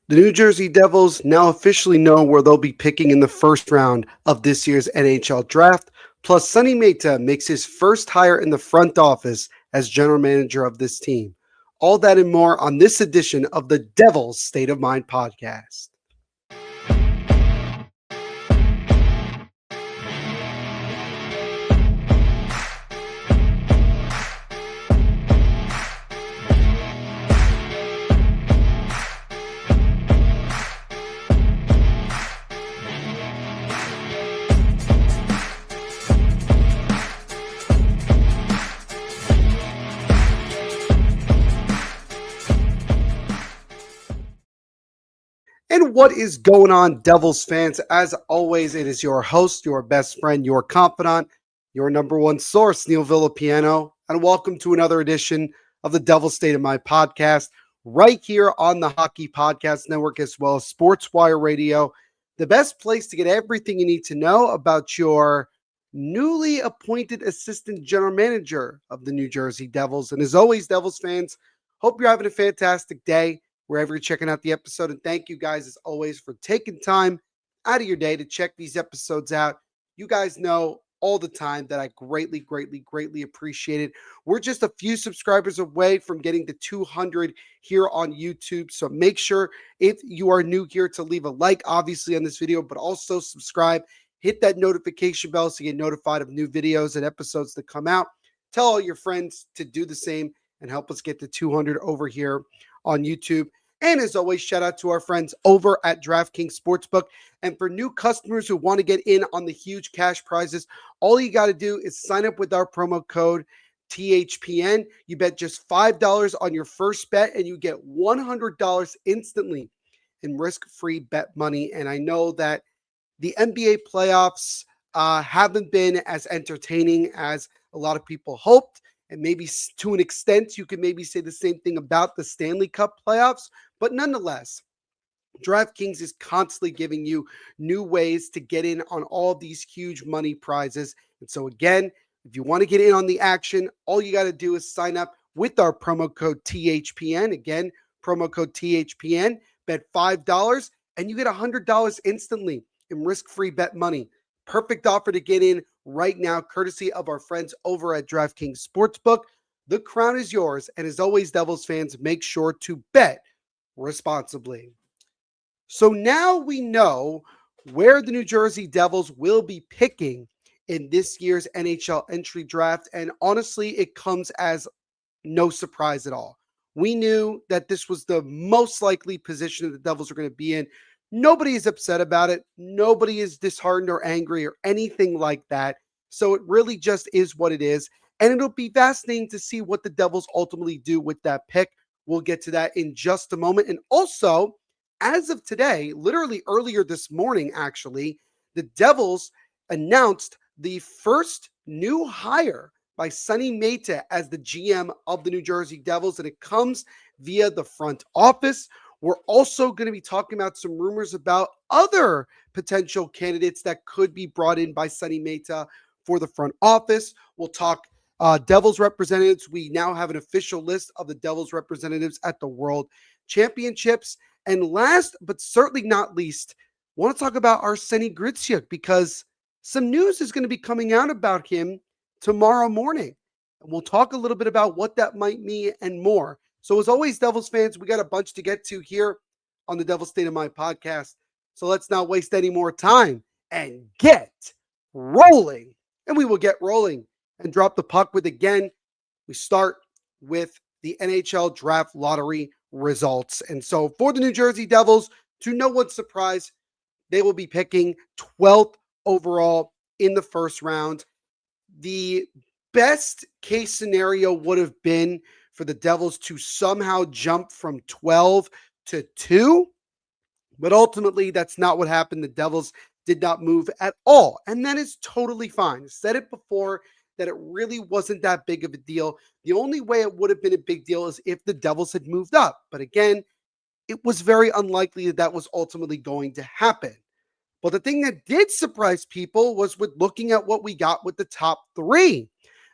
The New Jersey Devils now officially know where they'll be picking in the first round of this year's NHL Draft. Plus, Sonny Mehta makes his first hire in the front office as general manager of this team. All that and more on this edition of the Devils State of Mind podcast. And what is going on, Devils fans? As always, it is your host, your best friend, your confidant, your number one source, Neil Villapiano. And welcome to another edition of the Devils State of Mind podcast, right here on the Hockey Podcast Network, as well as SportsWire Radio, the best place to get everything you need to know about your newly appointed assistant general manager of the New Jersey Devils. And as always, Devils fans, hope you're having a fantastic day wherever you're checking out the episode. And thank you guys, as always, for taking time out of your day to check these episodes out. You guys know all the time that I greatly appreciate it. We're just a few subscribers away from getting to 200 here on YouTube. So make sure, if you are new here, to leave a like, obviously, on this video, but also subscribe. Hit that notification bell so you get notified of new videos and episodes that come out. Tell all your friends to do the same and help us get to 200 over here on YouTube. And as always, shout out to our friends over at DraftKings Sportsbook. And for new customers who want to get in on the huge cash prizes, all you got to do is sign up with our promo code THPN. You bet just $5 on your first bet, and you get $100 instantly in risk-free bet money. And I know that the NBA playoffs haven't been as entertaining as a lot of people hoped. And maybe to an extent, you can maybe say the same thing about the Stanley Cup playoffs. But nonetheless, DraftKings is constantly giving you new ways to get in on all these huge money prizes. And so again, if you want to get in on the action, all you got to do is sign up with our promo code THPN. Again, promo code THPN, bet $5, and you get $100 instantly in risk-free bet money. Perfect offer to get in right now, courtesy of our friends over at DraftKings Sportsbook. The crown is yours. And as always, Devils fans, make sure to bet responsibly. So now we know where the New Jersey Devils will be picking in this year's NHL entry draft. And honestly, it comes as no surprise at all. We knew that this was the most likely position that the Devils are going to be in. Nobody is upset about it. Nobody is disheartened or angry or anything like that. So it really just is what it is. And it'll be fascinating to see what the Devils ultimately do with that pick. We'll get to that in just a moment. And also, as of today, literally earlier this morning, actually, the Devils announced the first new hire by Sonny Mehta as the GM of the New Jersey Devils. And it comes via the front office. We're also going to be talking about some rumors about other potential candidates that could be brought in by Sonny Mehta for the front office. We'll talk Devils representatives. We now have an official list of the Devils representatives at the World Championships. And last, but certainly not least, I want to talk about Arseny Griciuk, because some news is going to be coming out about him tomorrow morning. And we'll talk a little bit about what that might mean and more. So as always, Devils fans, we got a bunch to get to here on the Devils State of Mind podcast. So let's not waste any more time and get rolling. And we will get rolling and drop the puck with, again, we start with the NHL Draft Lottery results. And so for the New Jersey Devils, to no one's surprise, they will be picking 12th overall in the first round. The best case scenario would have been for the Devils to somehow jump from 12 to 2. But ultimately, that's not what happened. The Devils did not move at all. And that is totally fine. I said it before that it really wasn't that big of a deal. The only way it would have been a big deal is if the Devils had moved up. But again, it was very unlikely that that was ultimately going to happen. But the thing that did surprise people was with looking at what we got with the top 3.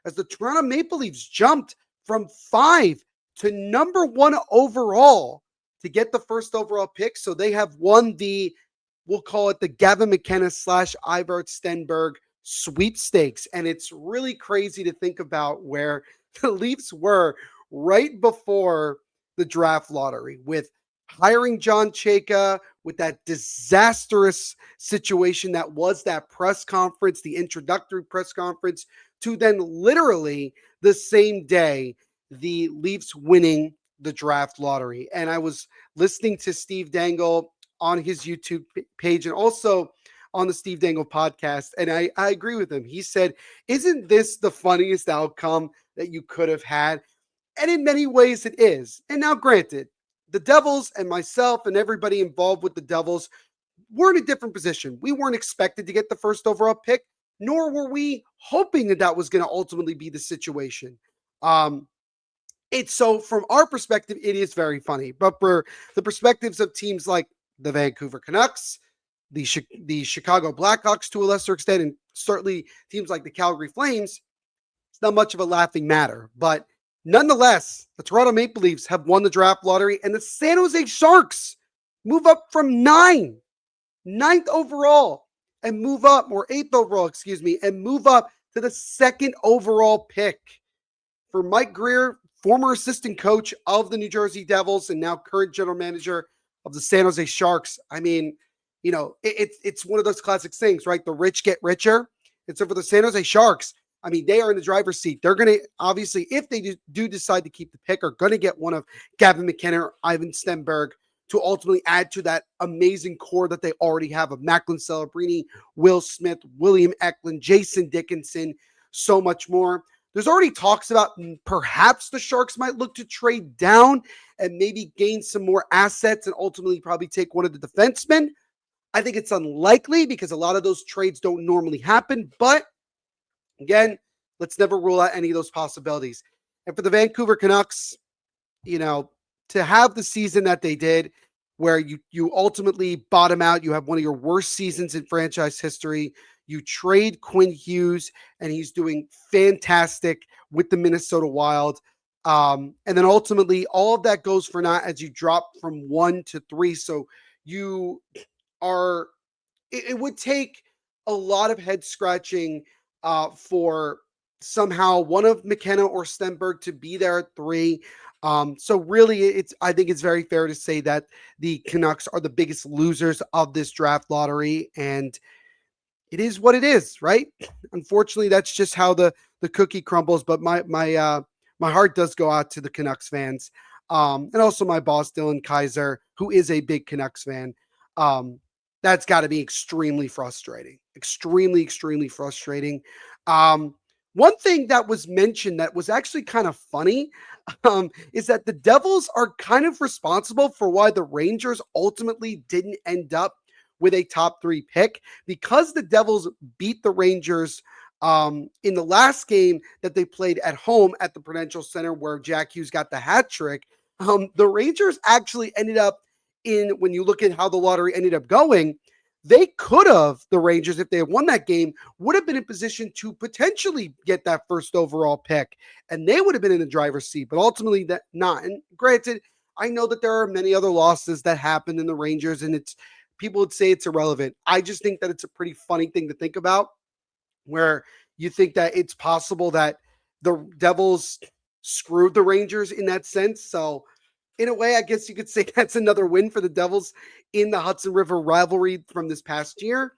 As the Toronto Maple Leafs jumped from 5 to number 1 overall to get the first overall pick. So they have won we'll call it the Gavin McKenna / Ivar Stenberg sweepstakes. And it's really crazy to think about where the Leafs were right before the draft lottery with hiring John Chayka, with that disastrous situation that was that press conference, the introductory press conference, to then literally the same day, the Leafs winning the draft lottery. And I was listening to Steve Dangle on his YouTube page and also on the Steve Dangle podcast. And I agree with him. He said, isn't this the funniest outcome that you could have had? And in many ways it is. And now granted, the Devils and myself and everybody involved with the Devils were in a different position. We weren't expected to get the first overall pick, nor were we hoping that was going to ultimately be the situation. It's so from our perspective, it is very funny. But for the perspectives of teams like the Vancouver Canucks, the Chicago Blackhawks to a lesser extent, and certainly teams like the Calgary Flames, it's not much of a laughing matter. But nonetheless, the Toronto Maple Leafs have won the draft lottery, and the San Jose Sharks move up from ninth overall, and move up, or eighth overall, and move up to the second overall pick. For Mike Greer, former assistant coach of the New Jersey Devils and now current general manager of the San Jose Sharks. I mean, it's one of those classic things, right? The rich get richer. And so for the San Jose Sharks, I mean, they are in the driver's seat. They're going to, obviously, if they do decide to keep the pick, are going to get one of Gavin McKenna or Ivan Stenberg to ultimately add to that amazing core that they already have of Macklin Celebrini, Will Smith, William Eklund, Jason Dickinson, so much more. There's already talks about perhaps the Sharks might look to trade down and maybe gain some more assets and ultimately probably take one of the defensemen. I think it's unlikely because a lot of those trades don't normally happen. But again, let's never rule out any of those possibilities. And for the Vancouver Canucks, to have the season that they did, where you ultimately bottom out, you have one of your worst seasons in franchise history. You trade Quinn Hughes, and he's doing fantastic with the Minnesota Wild. And then ultimately, all of that goes for naught as you drop from 1 to 3. So you are, it would take a lot of head scratching for somehow one of McKenna or Stenberg to be there at 3. So really, I think it's very fair to say that the Canucks are the biggest losers of this draft lottery, and it is what it is, right? Unfortunately, that's just how the cookie crumbles. But my heart does go out to the Canucks fans, and also my boss Dylan Kaiser, who is a big Canucks fan. That's got to be extremely frustrating, extremely frustrating. One thing that was mentioned that was actually kind of funny is that the Devils are kind of responsible for why the Rangers ultimately didn't end up with a top 3 pick, because the Devils beat the Rangers in the last game that they played at home at the Prudential Center, where Jack Hughes got the hat trick. The Rangers actually ended up when you look at how the lottery ended up going, they could have, the Rangers, if they had won that game, would have been in position to potentially get that first overall pick, and they would have been in the driver's seat, but ultimately that not. And granted, I know that there are many other losses that happened in the Rangers, and people would say it's irrelevant. I just think that it's a pretty funny thing to think about, where you think that it's possible that the Devils screwed the Rangers in that sense. So in a way, I guess you could say that's another win for the Devils in the Hudson River rivalry from this past year.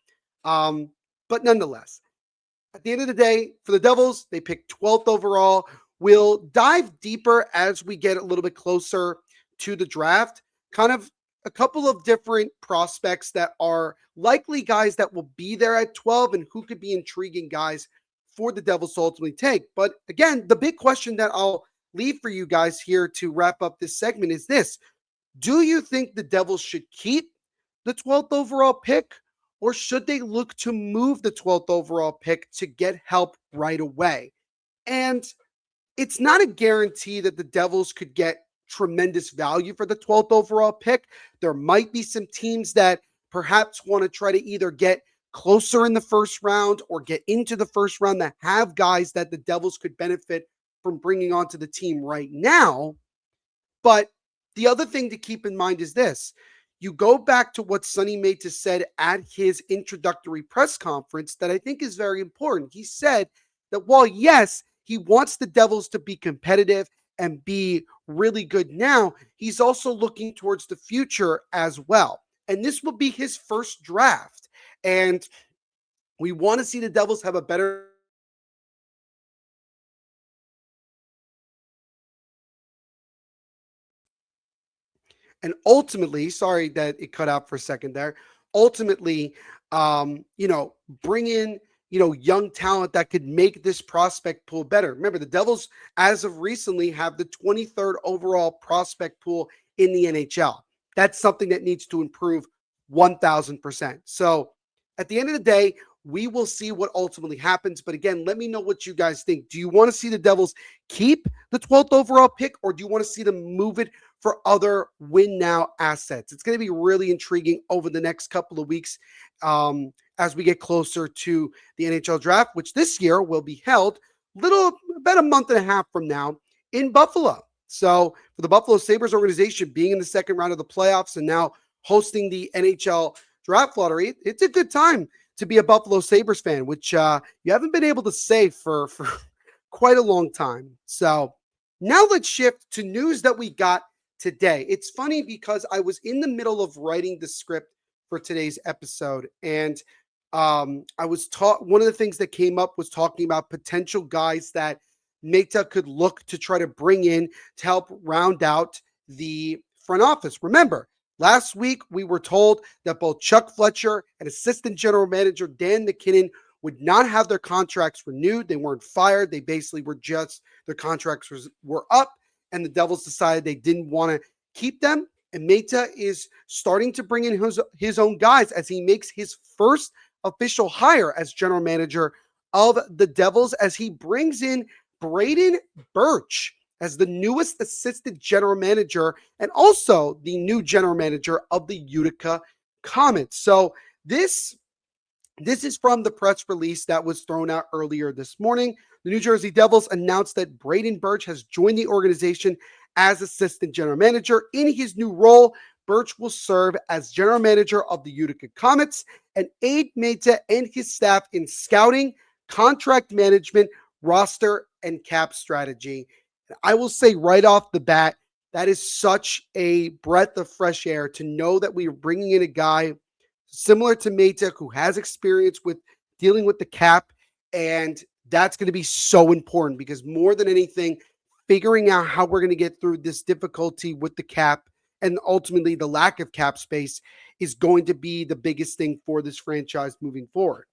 But nonetheless, at the end of the day, for the Devils, they picked 12th overall. We'll dive deeper as we get a little bit closer to the draft. Kind of a couple of different prospects that are likely guys that will be there at 12 and who could be intriguing guys for the Devils to ultimately take. But again, the big question that I'll leave for you guys here to wrap up this segment is this. Do you think the Devils should keep the 12th overall pick, or should they look to move the 12th overall pick to get help right away? And it's not a guarantee that the Devils could get tremendous value for the 12th overall pick. There might be some teams that perhaps want to try to either get closer in the first round or get into the first round that have guys that the Devils could benefit from bringing onto the team right now. But The other thing to keep in mind is this. You go back to what Sonny Mehta said at his introductory press conference that I think is very important. He said that while, yes, he wants the Devils to be competitive and be really good now, he's also looking towards the future as well. And this will be his first draft. And we want to see the Devils have a better. And ultimately, sorry that it cut out for a second there. Ultimately, bring in, young talent that could make this prospect pool better. Remember, the Devils, as of recently, have the 23rd overall prospect pool in the NHL. That's something that needs to improve 1000%. So at the end of the day, we will see what ultimately happens. But again, let me know what you guys think. Do you want to see the Devils keep the 12th overall pick, or do you want to see them move it for other win now assets? It's going to be really intriguing over the next couple of weeks as we get closer to the NHL draft, which this year will be held about a month and a half from now in Buffalo. So for the Buffalo Sabres organization being in the second round of the playoffs and now hosting the NHL draft lottery, it's a good time to be a Buffalo Sabres fan, which you haven't been able to say for quite a long time. So now let's shift to news that we got today. It's funny because I was in the middle of writing the script for today's episode, and I was taught one of the things that came up was talking about potential guys that Mehta could look to try to bring in to help round out the front office. Remember, last week we were told that both Chuck Fletcher and assistant general manager Dan McKinnon would not have their contracts renewed. They weren't fired. They basically were just, their contracts were up, and the Devils decided they didn't want to keep them. And Mehta is starting to bring in his own guys as he makes his first official hire as general manager of the Devils, as he brings in Braden Birch as the newest assistant general manager and also the new general manager of the Utica Comets. So this is from the press release that was thrown out earlier this morning. The New Jersey Devils announced that Braden Birch has joined the organization as assistant general manager. In his new role, Birch will serve as general manager of the Utica Comets and aid Mehta and his staff in scouting, contract management, roster, and cap strategy. I will say right off the bat, that is such a breath of fresh air to know that we are bringing in a guy similar to Mehta who has experience with dealing with the cap. And that's going to be so important because more than anything, figuring out how we're going to get through this difficulty with the cap and ultimately the lack of cap space is going to be the biggest thing for this franchise moving forward.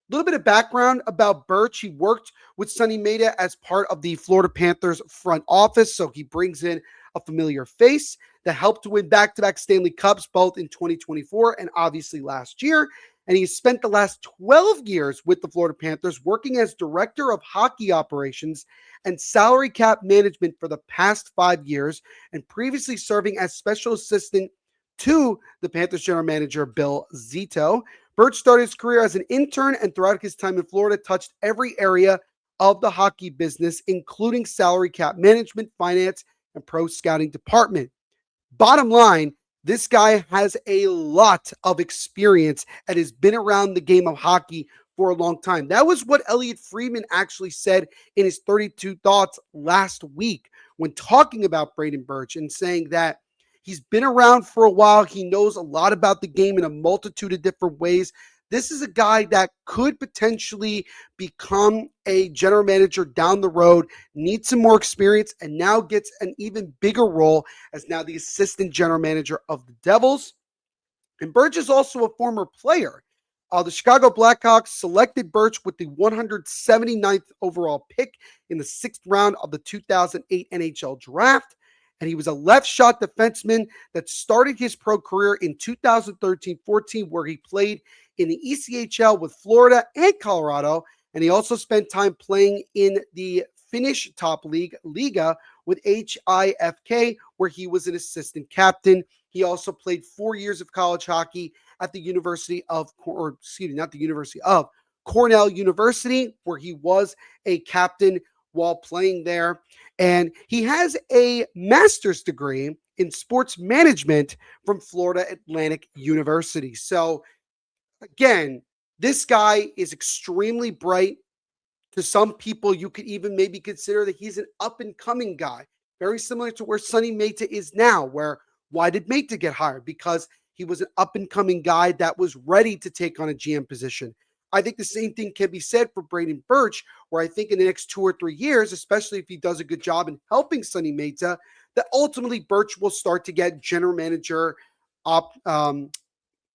A little bit of background about Birch. He worked with Sonny Mehta as part of the Florida Panthers front office, so he brings in a familiar face that helped to win back-to-back Stanley Cups both in 2024 and obviously last year. And he spent the last 12 years with the Florida Panthers working as director of hockey operations and salary cap management for the past 5 years, and previously serving as special assistant to the Panthers general manager, Bill Zito. Birch started his career as an intern and throughout his time in Florida touched every area of the hockey business, including salary cap management, finance, and pro scouting department. Bottom line, this guy has a lot of experience and has been around the game of hockey for a long time. That was what Elliot Friedman actually said in his 32 Thoughts last week when talking about Braden Birch and saying that he's been around for a while. He knows a lot about the game in a multitude of different ways. This is a guy that could potentially become a general manager down the road, needs some more experience, and now gets an even bigger role as now the assistant general manager of the Devils. And Birch is also a former player. The Chicago Blackhawks selected Birch with the 179th overall pick in the 6th round of the 2008 NHL Draft. And he was a left shot defenseman that started his pro career in 2013-14, where he played in the ECHL with Florida and Colorado. And he also spent time playing in the Finnish top league, Liga, with HIFK, where he was an assistant captain. He also played 4 years of college hockey at the Cornell University, where he was a captain while playing there. And he has a master's degree in sports management from Florida Atlantic University. So again, this guy is extremely bright. To some people, you could even maybe consider that he's an up and coming guy, very similar to where Sonny Mehta is now. Where why did Mehta get hired? Because he was an up and coming guy that was ready to take on a GM position. I think the same thing can be said for Braden Birch, where I think in the next 2 or 3 years, especially if he does a good job in helping Sonny Mehta, that ultimately Birch will start to get general manager op,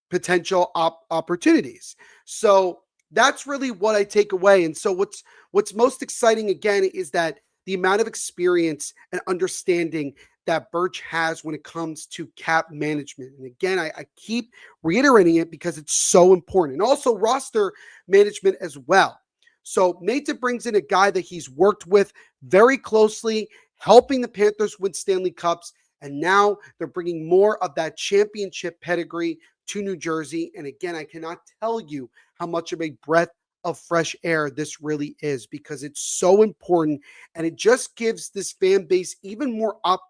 potential opportunities. So that's really what I take away. And so what's most exciting again is that the amount of experience and understanding that Birch has when it comes to cap management. And again, I keep reiterating it because it's so important. And also roster management as well. So Mehta brings in a guy that he's worked with very closely, helping the Panthers win Stanley Cups. And now they're bringing more of that championship pedigree to New Jersey. And again, I cannot tell you how much of a breath of fresh air this really is, because it's so important and it just gives this fan base even more up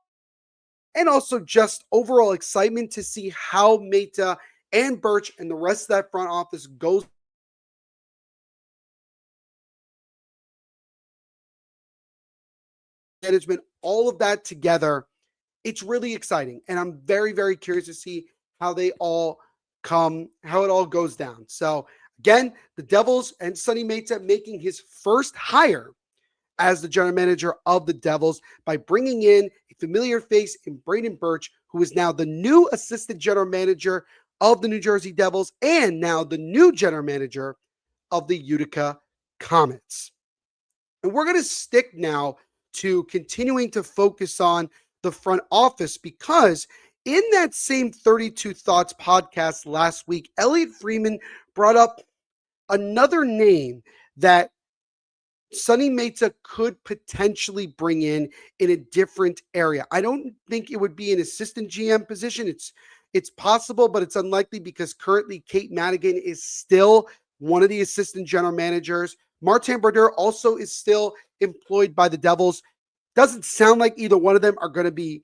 and also just overall excitement to see how Mehta and Birch and the rest of that front office goes management, all of that together. It's really exciting. And I'm very, very curious to see how they all how it all goes down. So again, the Devils and Sonny Mehta making his first hire as the general manager of the Devils by bringing in a familiar face in Braden Birch, who is now the new assistant general manager of the New Jersey Devils and now the new general manager of the Utica Comets. And we're going to stick now to continuing to focus on the front office, because in that same 32 Thoughts podcast last week, Elliot Freeman brought up another name that Sonny Mehta could potentially bring in a different area. I don't think it would be an assistant GM position. It's possible, but it's unlikely because currently Kate Madigan is still one of the assistant general managers. Martin Brodeur also is still employed by the Devils. Doesn't sound like either one of them are going to be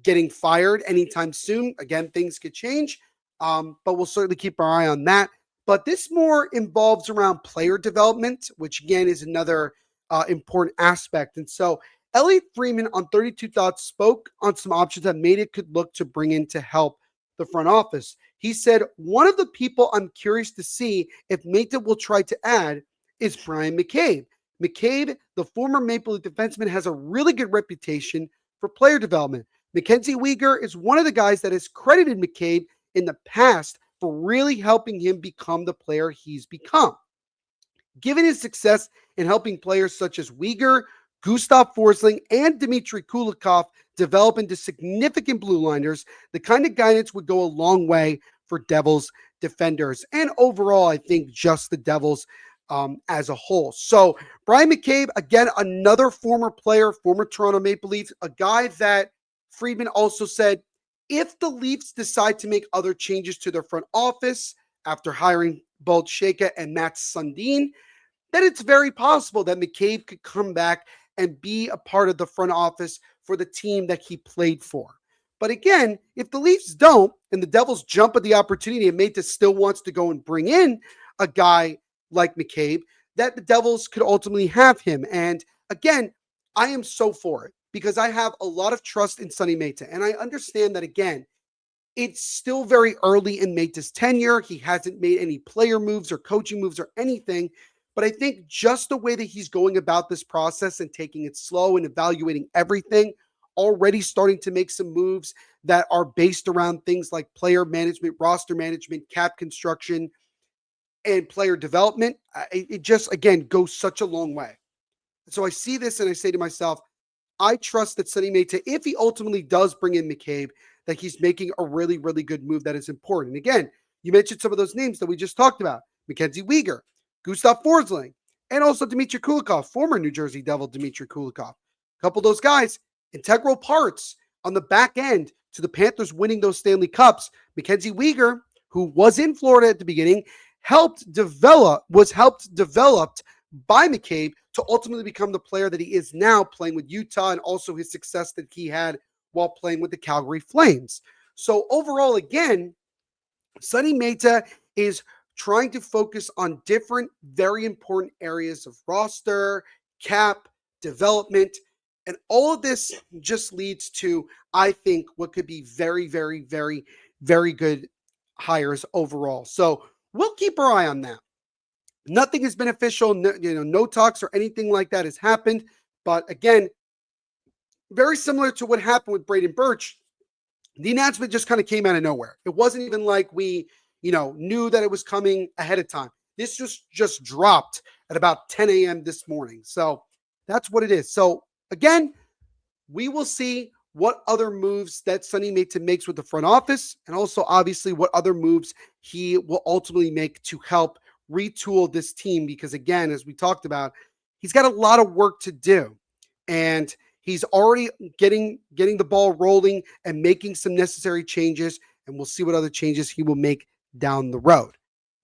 getting fired anytime soon. Again, things could change, but we'll certainly keep our eye on that. But this more involves around player development, which again is another important aspect. And so Elliot Freeman on 32 Thoughts spoke on some options that Mehta could look to bring in to help the front office. He said, one of the people I'm curious to see if Mehta will try to add is Bryan McCabe. McCabe, the former Maple Leaf defenseman, has a really good reputation for player development. Mackenzie Weegar is one of the guys that has credited McCabe in the past for really helping him become the player he's become. Given his success in helping players such as Weegar, Gustav Forsling, and Dmitry Kulikov develop into significant blue liners, the kind of guidance would go a long way for Devils defenders. And overall, I think just the Devils as a whole. So Bryan McCabe, again, another former player, former Toronto Maple Leafs, a guy that Friedman also said, if the Leafs decide to make other changes to their front office after hiring both Shaka and Matt Sundin, then it's very possible that McCabe could come back and be a part of the front office for the team that he played for. But again, if the Leafs don't and the Devils jump at the opportunity and Mehta still wants to go and bring in a guy like McCabe, that the Devils could ultimately have him. And again, I am so for it because I have a lot of trust in Sonny Mehta. And I understand that, again, it's still very early in Mehta's tenure. He hasn't made any player moves or coaching moves or anything. But I think just the way that he's going about this process and taking it slow and evaluating everything, already starting to make some moves that are based around things like player management, roster management, cap construction, and player development, it just, again, goes such a long way. So I see this and I say to myself, I trust that Sonny Mehta, if he ultimately does bring in McCabe, that he's making a really, really good move that is important. And again, you mentioned some of those names that we just talked about. Mackenzie Weegar, Gustav Forsling, and also Dmitry Kulikov, former New Jersey Devil Dmitry Kulikov. A couple of those guys, integral parts on the back end to the Panthers winning those Stanley Cups. Mackenzie Weegar, who was in Florida at the beginning, was helped developed by McCabe to ultimately become the player that he is now, playing with Utah, and also his success that he had while playing with the Calgary Flames. So overall, again, Sonny Mehta is trying to focus on different, very important areas of roster, cap, development, and all of this just leads to, I think, what could be very, very, very, very good hires overall. So we'll keep our eye on that. Nothing has been official, no talks or anything like that has happened. But again, very similar to what happened with Braden Birch, the announcement just kind of came out of nowhere. It wasn't even like we, knew that it was coming ahead of time. This just dropped at about 10 a.m. this morning. So that's what it is. So again, we will see what other moves that Sonny Mehta makes with the front office, and also obviously what other moves he will ultimately make to help retool this team. Because again, as we talked about, he's got a lot of work to do, and he's already getting the ball rolling and making some necessary changes. And we'll see what other changes he will make down the road.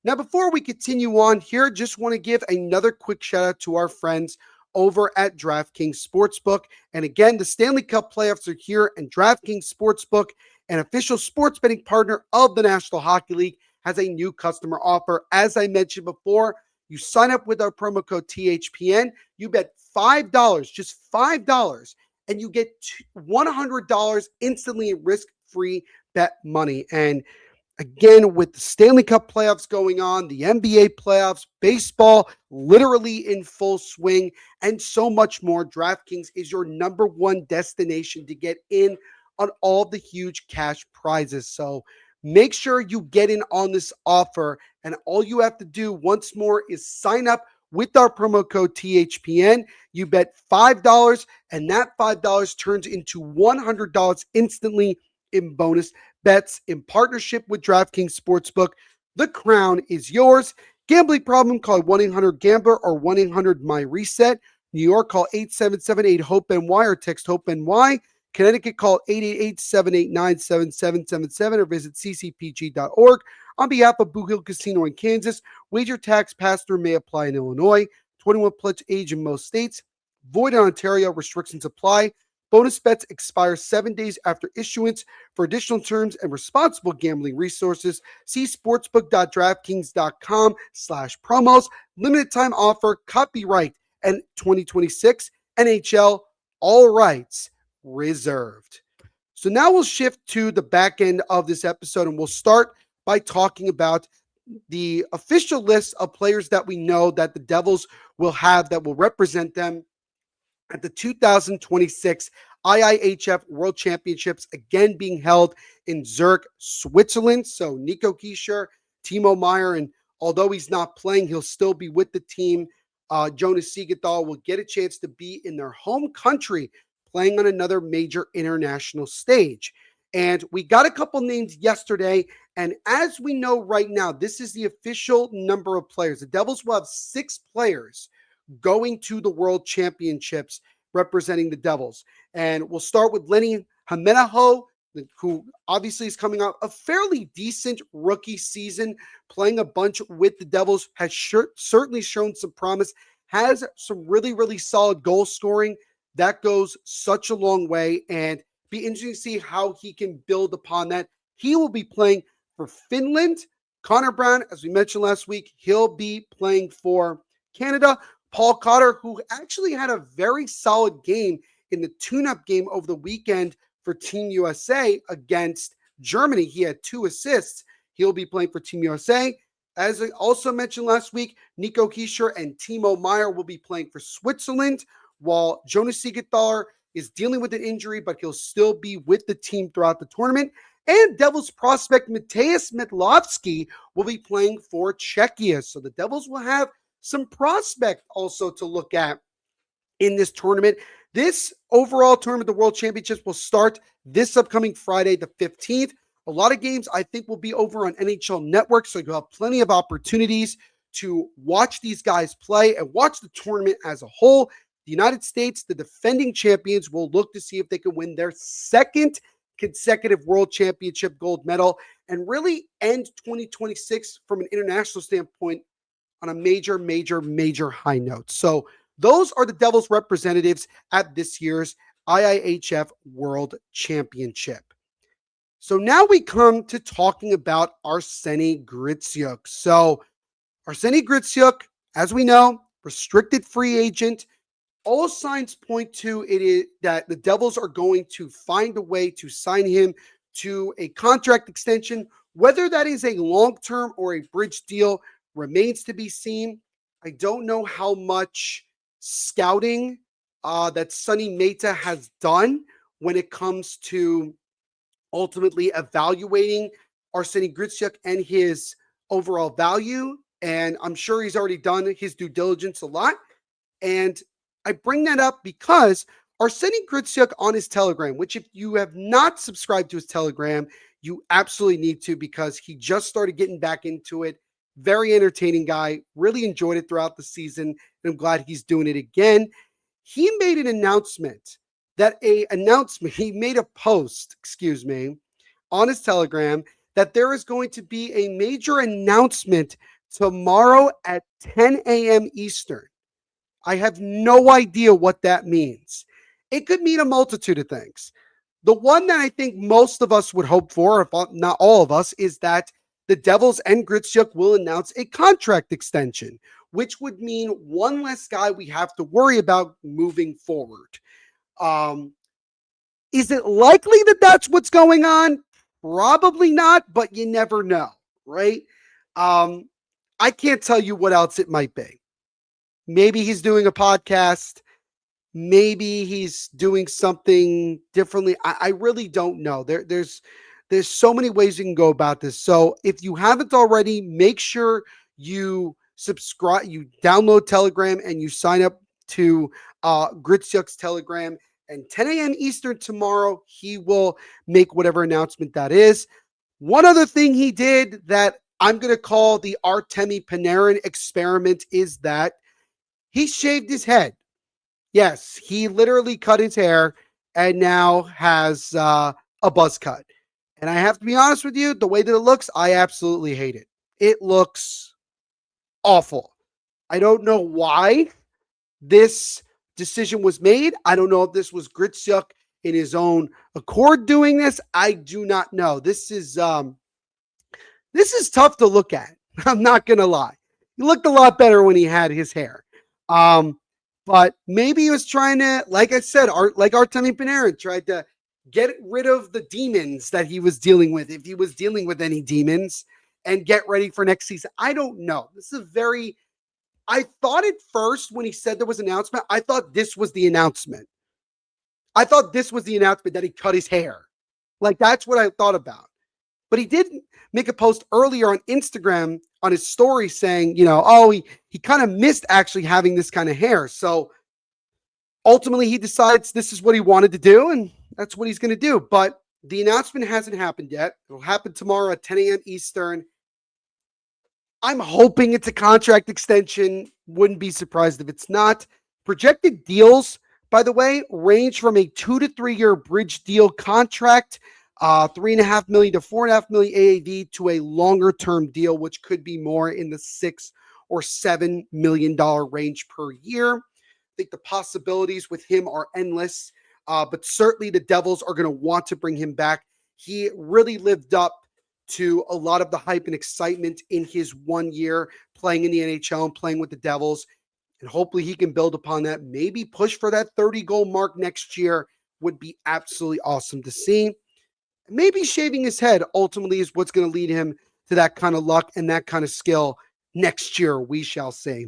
Now, before we continue on here, just want to give another quick shout out to our friends over at DraftKings Sportsbook. And again, the Stanley Cup playoffs are here, and DraftKings Sportsbook, an official sports betting partner of the National Hockey League, has a new customer offer. As I mentioned before, you sign up with our promo code THPN, you bet $5, just $5, and you get $100 instantly in risk-free bet money. And again, with the Stanley Cup playoffs going on, the NBA playoffs, baseball literally in full swing, and so much more, DraftKings is your number one destination to get in on all the huge cash prizes. So make sure you get in on this offer, and all you have to do once more is sign up with our promo code THPN. You bet $5, and that $5 turns into $100 instantly in bonus bets in partnership with DraftKings Sportsbook. The crown is yours. Gambling problem? Call 1-800-GAMBLER or 1-800-MY-RESET. New York, call 877-8-HOPE-NY or text HOPE-NY. Connecticut, call 888-789-7777 or visit ccpg.org. On behalf of Blue Hill Casino in Kansas, wager tax pass-through may apply in Illinois. 21 plus age in most states. Void in Ontario. Restrictions apply. Bonus bets expire 7 days after issuance. For additional terms and responsible gambling resources, see sportsbook.draftkings.com/promos. Limited time offer. Copyright and 2026 NHL. All rights reserved. So now we'll shift to the back end of this episode, and we'll start by talking about the official list of players that we know that the Devils will have that will represent them at the 2026 IIHF World Championships, again being held in Zurich, Switzerland. So Nico Hischier, Timo Meier, and although he's not playing, he'll still be with the team. Jonas Siegenthaler will get a chance to be in their home country playing on another major international stage. And we got a couple names yesterday, and as we know right now, this is the official number of players. The Devils will have 6 players going to the World Championships representing the Devils. And we'll start with Lenny Hamanaho, who obviously is coming out a fairly decent rookie season, playing a bunch with the Devils, has certainly shown some promise, has some really, really solid goal scoring. That goes such a long way, and be interesting to see how he can build upon that. He will be playing for Finland. Connor Brown, as we mentioned last week, he'll be playing for Canada. Paul Cotter, who actually had a very solid game in the tune-up game over the weekend for Team USA against Germany. He had 2 assists. He'll be playing for Team USA. As I also mentioned last week, Nico Hischier and Timo Meier will be playing for Switzerland, while Jonas Siegenthaler is dealing with an injury, but he'll still be with the team throughout the tournament. And Devils prospect Mateusz Mitlowski will be playing for Czechia. So the Devils will have some prospect also to look at in this tournament. This overall tournament, the World Championships, will start this upcoming Friday, the 15th. A lot of games, I think, will be over on NHL Network, so you'll have plenty of opportunities to watch these guys play and watch the tournament as a whole. The United States, the defending champions, will look to see if they can win their 2nd consecutive World Championship gold medal and really end 2026 from an international standpoint on a major, major, major high note. So those are the Devils representatives at this year's IIHF World Championship. So now we come to talking about Arseny Griciuk. So Arseny Griciuk, as we know, restricted free agent. All signs point to it is that the Devils are going to find a way to sign him to a contract extension. Whether that is a long-term or a bridge deal remains to be seen. I don't know how much scouting that Sonny Mehta has done when it comes to ultimately evaluating Arseny Griciuk and his overall value. And I'm sure he's already done his due diligence a lot. And I bring that up because Arseny Griciuk on his Telegram, which if you have not subscribed to his Telegram, you absolutely need to, because he just started getting back into it. Very entertaining guy. Really enjoyed it throughout the season. And I'm glad he's doing it again. He made an announcement he made a post, on his Telegram that there is going to be a major announcement tomorrow at 10 a.m. Eastern. I have no idea what that means. It could mean a multitude of things. The one that I think most of us would hope for, if not all of us, is that the Devils and Griciuk will announce a contract extension, which would mean one less guy we have to worry about moving forward. Is it likely that that's what's going on? Probably not, but you never know, right? I can't tell you what else it might be. Maybe he's doing a podcast. Maybe he's doing something differently. I really don't know. There's so many ways you can go about this. So if you haven't already, make sure you subscribe, you download Telegram, and you sign up to Griciuk's Telegram. And 10 a.m. Eastern tomorrow, he will make whatever announcement that is. One other thing he did that I'm going to call the Artemi Panarin experiment is that he shaved his head. Yes, he literally cut his hair and now has a buzz cut. And I have to be honest with you, the way that it looks, I absolutely hate it. It looks awful. I don't know why this decision was made. I don't know if this was Griciuk in his own accord doing this. I do not know. This is tough to look at. I'm not going to lie. He looked a lot better when he had his hair. But maybe he was trying to, like I said, like Artemi Panarin tried to get rid of the demons that he was dealing with, if he was dealing with any demons, and get ready for next season. I don't know. This is I thought at first when he said there was an announcement, I thought this was the announcement. I thought this was the announcement that he cut his hair. Like, that's what I thought about. But he did make a post earlier on Instagram on his story saying, he kind of missed actually having this kind of hair. So ultimately he decides this is what he wanted to do, and that's what he's going to do. But the announcement hasn't happened yet. It'll happen tomorrow at 10 a.m. Eastern. I'm hoping it's a contract extension. Wouldn't be surprised if it's not. Projected deals, by the way, range from a 2 to 3 year bridge deal contract, $3.5 million to $4.5 million AAV, to a longer term deal, which could be more in the $6 or $7 million range per year. I think the possibilities with him are endless, but certainly the Devils are going to want to bring him back. He really lived up to a lot of the hype and excitement in his 1 year playing in the NHL and playing with the Devils. And hopefully he can build upon that. Maybe push for that 30-goal mark next year would be absolutely awesome to see. Maybe shaving his head ultimately is what's going to lead him to that kind of luck and that kind of skill next year. We shall see.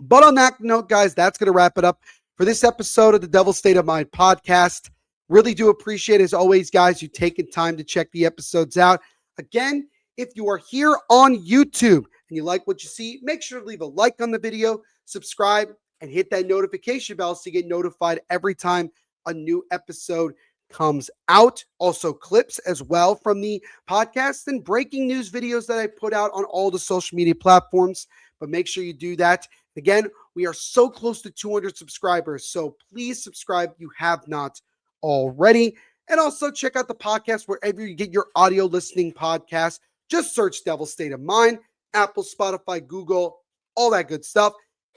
But on that note, guys, that's going to wrap it up for this episode of the Devil State of Mind podcast. Really do appreciate, as always, guys, you taking time to check the episodes out. Again, if you are here on YouTube and you like what you see, make sure to leave a like on the video, subscribe, and hit that notification bell so you get notified every time a new episode comes out. Also, clips as well from the podcast and breaking news videos that I put out on all the social media platforms. But make sure you do that. Again, we are so close to 200 subscribers, so please subscribe if you have not already. And also check out the podcast wherever you get your audio listening podcast. Just search Devil State of Mind, Apple, Spotify, Google, all that good stuff.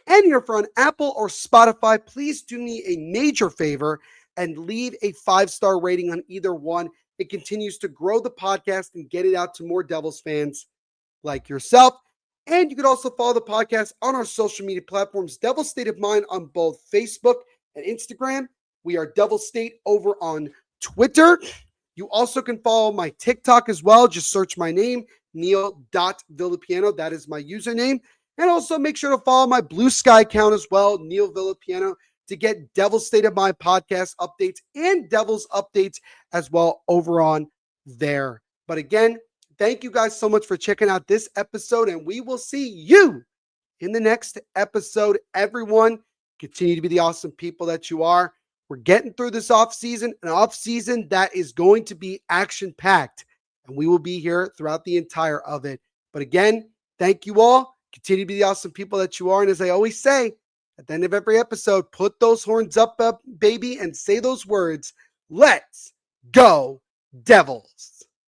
And if you're on Apple or Spotify, please do me a major favor and leave a 5-star rating on either one. It continues to grow the podcast and get it out to more Devils fans like yourself. And you can also follow the podcast on our social media platforms, Devil State of Mind on both Facebook and Instagram. We are Devil State over on Twitter. You also can follow my TikTok as well. Just search my name, Neil.Villapiano. That is my username. And also make sure to follow my BlueSky account as well, Neil Villapiano, to get Devil State of Mind podcast updates and Devils updates as well over on there. But again, thank you guys so much for checking out this episode, and we will see you in the next episode. Everyone, continue to be the awesome people that you are. We're getting through this offseason, an offseason that is going to be action-packed, and we will be here throughout the entire of it. But again, thank you all. Continue to be the awesome people that you are. And as I always say, at the end of every episode, put those horns up, baby, and say those words. Let's go, Devils.